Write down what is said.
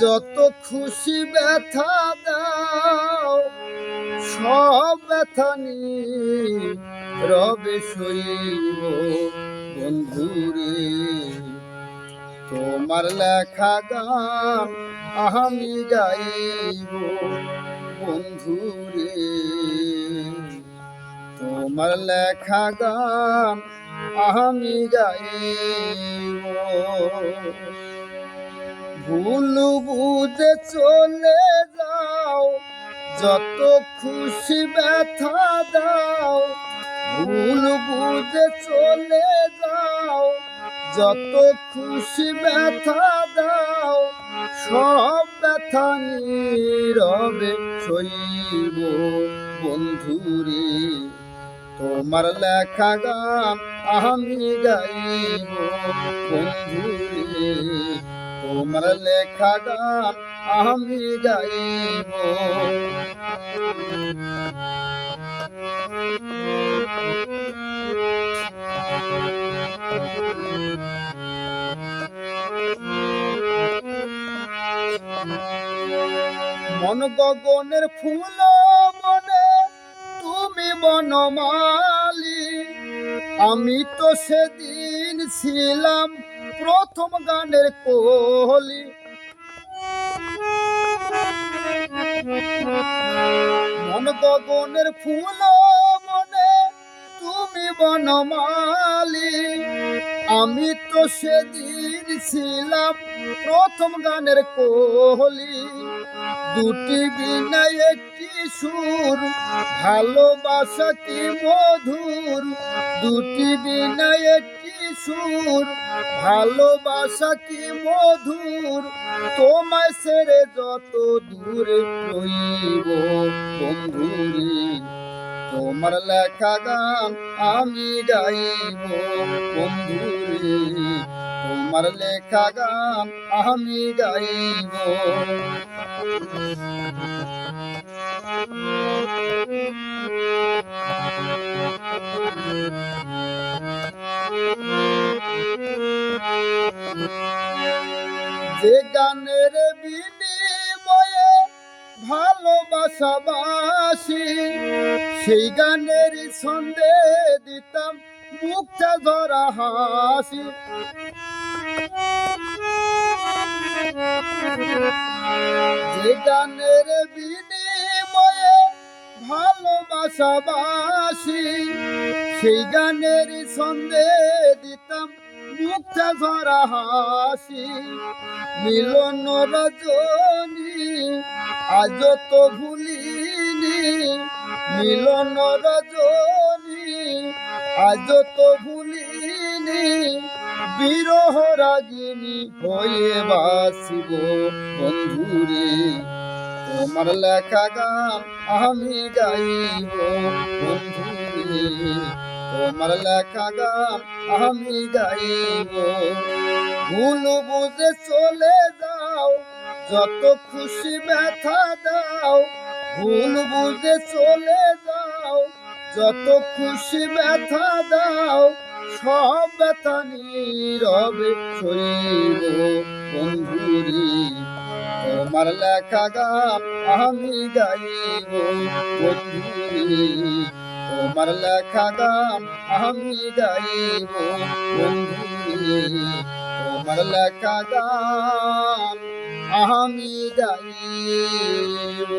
যত খুশি ব্যথা দাও সব ব্যথা রবে সইব বন্ধুরে। তোমার লেখা গান আমি গাইব বন্ধুরে। তোমার লেখা গান আমি গাইব। ভুল বুঝে চলে যাও যত খুশি ব্যথা দাও। ভুল বুঝে চলে যাও যত খুশি ব্যথা দাও সব ব্যথা নীরবে সইব বন্ধুরে। তোমার লেখা গান আমি গাইব বন্ধুরে। তোমার লেখা গান আমি গাইব। মন গগনের ফুল মনে তুমি বনমালী। আমি তো সেদিন ছিলাম প্রথম গানের কলি। মন গগনের ফুল মনে তুমি বনমালী। আমি তো সেদিন ছিলাম প্রথম গানের কলি। দুটি বিনায় একটি সুর ভালোবাসা কি মধুর। দুটি বিনায় একটি সুর ভালোবাসা কি মধুর। তোমায় ছেড়ে যত দূরে রইব বন্ধুরে। তোমার লেখা গান আমি গাইব বন্ধুরে। তোমার লেখা গান আমি গাইব। যে গানের বিনিময়ে ভালোবাসাবাসি সেই গানের ছন্দে দিতাম মুখটা ধরা হাসি। যে গানের বিনিময়ে ভালোবাসাবাসি সেই গানের ছন্দে দিতাম মুখটা ধরা হাসি। মিলন রজনী আজ তো ভুলিনি। মিলন রজনী আজ তো ভুলিনি। বিরহ রাগিনী হয়ে বাসিব বন্ধুরে। তোমার লেখা গান আমি গাইব বন্ধুরে। তোমার লেখা গান আমি গাইব। ভুল বুঝে চলে যাও যত খুশি ব্যথা দাও। ভুল বুঝে চলে যাও যত খুশি ব্যথা দাও সব ব্যথা নীরবে সইব বন্ধুরে। তোমার লেখা গান আমি গাইব বন্ধুরে। তোমার লেখা গান আমি গাইব বন্ধুরে। তোমার লেখা গান আমি গাইব।